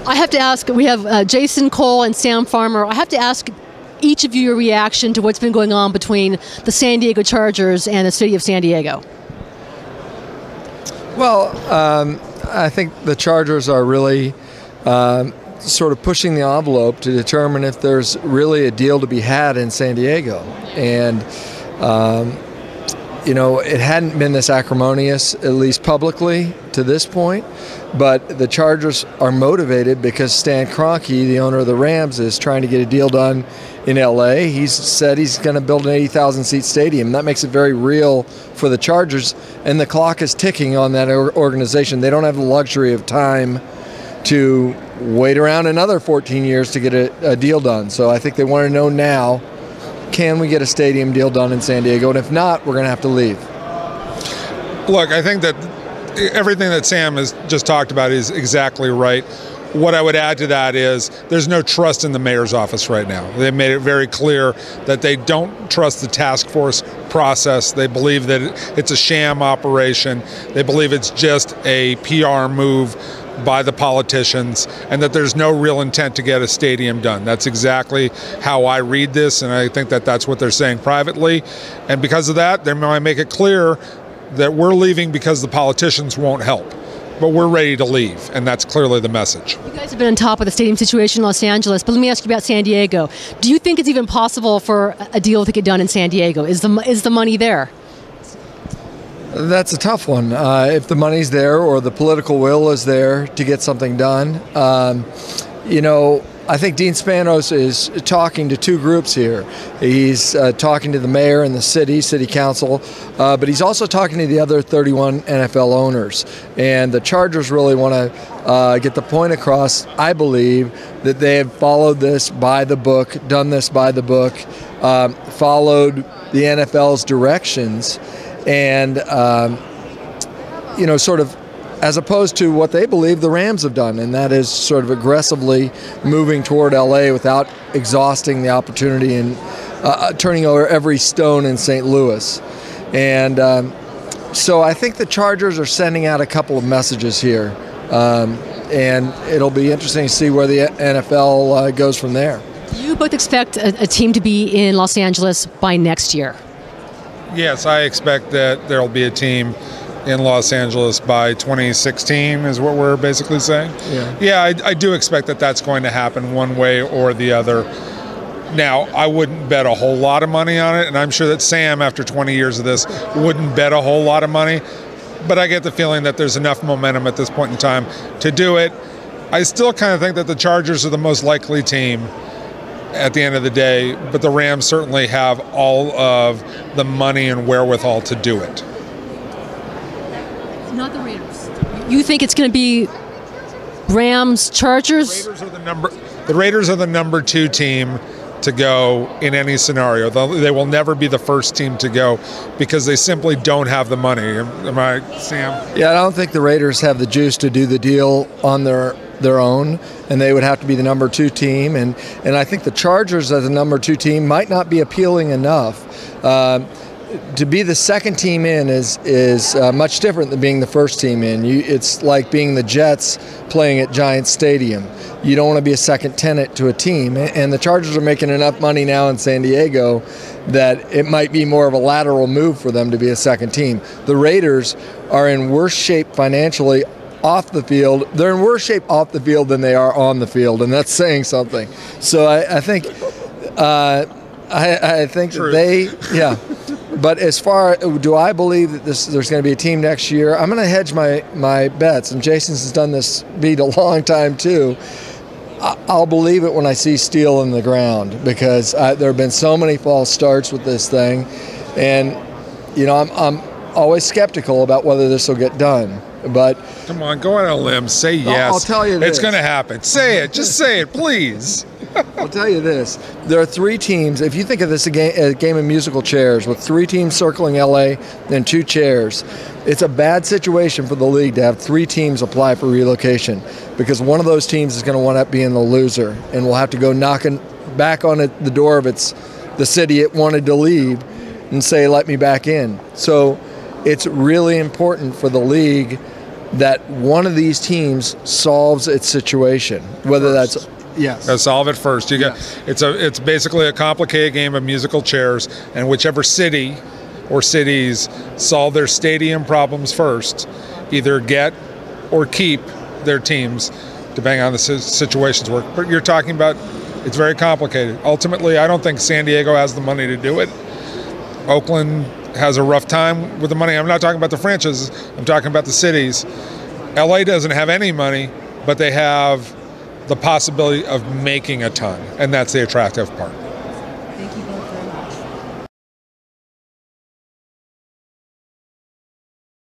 I have to ask, we have Jason Cole and Sam Farmer. I have to ask each of you your reaction to what's been going on between the San Diego Chargers and the city of San Diego. Well, I think the Chargers are really sort of pushing the envelope to determine if there's really a deal to be had in San Diego. And, it hadn't been this acrimonious, at least publicly, to this point. But the Chargers are motivated because Stan Kroenke, the owner of the Rams, is trying to get a deal done in L.A. He's said he's going to build an 80,000-seat stadium. That makes it very real for the Chargers, and the clock is ticking on that organization. They don't have the luxury of time to wait around another 14 years to get a deal done. So I think they want to know now, can we get a stadium deal done in San Diego? And if not, we're going to have to leave. Look, I think that everything that Sam has just talked about is exactly right. What I would add to that is there's no trust in the mayor's office right now. They made it very clear that they don't trust the task force process. They believe that it's a sham operation. They believe it's just a PR move by the politicians, and that there's no real intent to get a stadium done. That's exactly how I read this, and I think that that's what they're saying privately. And because of that, they might make it clear that we're leaving because the politicians won't help. But we're ready to leave, and that's clearly the message. You guys have been on top of the stadium situation in Los Angeles, but let me ask you about San Diego. Do you think it's even possible for a deal to get done in San Diego? Is the money there? That's a tough one. If the money's there or the political will is there to get something done. I think Dean Spanos is talking to two groups here. He's talking to the mayor and the city council, but he's also talking to the other 31 NFL owners. And the Chargers really want to get the point across, I believe, that they have followed this by the book, done this by the book, followed the NFL's directions, and, sort of as opposed to what they believe the Rams have done, and that is sort of aggressively moving toward L.A. without exhausting the opportunity and turning over every stone in St. Louis. And so I think the Chargers are sending out a couple of messages here, and it'll be interesting to see where the NFL goes from there. Do you both expect a team to be in Los Angeles by next year? Yes, I expect that there'll be a team in Los Angeles by 2016 is what we're basically saying. Yeah, I do expect that that's going to happen one way or the other. Now, I wouldn't bet a whole lot of money on it, and I'm sure that Sam, after 20 years of this, wouldn't bet a whole lot of money, but I get the feeling that there's enough momentum at this point in time to do it. I still kind of think that the Chargers are the most likely team at the end of the day, but the Rams certainly have all of the money and wherewithal to do it. Not the Raiders. You think it's going to be Rams, Chargers? The Raiders are the number 2 team to go in any scenario. They will never be the first team to go because they simply don't have the money. Am I, Sam? Yeah, I don't think the Raiders have the juice to do the deal on their own, and they would have to be the number 2 team. And I think the Chargers as the number 2 team might not be appealing enough. To be the second team in is much different than being the first team in. It's like being the Jets playing at Giants Stadium. You don't want to be a second tenant to a team. And the Chargers are making enough money now in San Diego that it might be more of a lateral move for them to be a second team. The Raiders are in worse shape financially off the field. They're in worse shape off the field than they are on the field, and that's saying something. So I think I think yeah. But as far, do I believe that there's going to be a team next year? I'm going to hedge my bets, and Jason's done this beat a long time too. I'll believe it when I see steel in the ground, because there have been so many false starts with this thing, and I'm always skeptical about whether this will get done. But come on, go on a limb, say yes. I'll tell you this. It's going to happen. Say it. Just say it, please. I'll tell you this. There are 3 teams. If you think of this a game of musical chairs with 3 teams circling L.A. and 2 chairs, it's a bad situation for the league to have 3 teams apply for relocation, because one of those teams is going to wind up being the loser, and will have to go knocking back on the door of the city it wanted to leave and say, let me back in. So it's really important for the league that one of these teams solves its situation, whether that's solve it first. It's basically a complicated game of musical chairs, and whichever city or cities solve their stadium problems first, either get or keep their teams, depending on the situations work. But you're talking about, it's very complicated. Ultimately, I don't think San Diego has the money to do it. Oakland has a rough time with the money. I'm not talking about the franchises, I'm talking about the cities. LA doesn't have any money, but they have the possibility of making a ton, and that's the attractive part.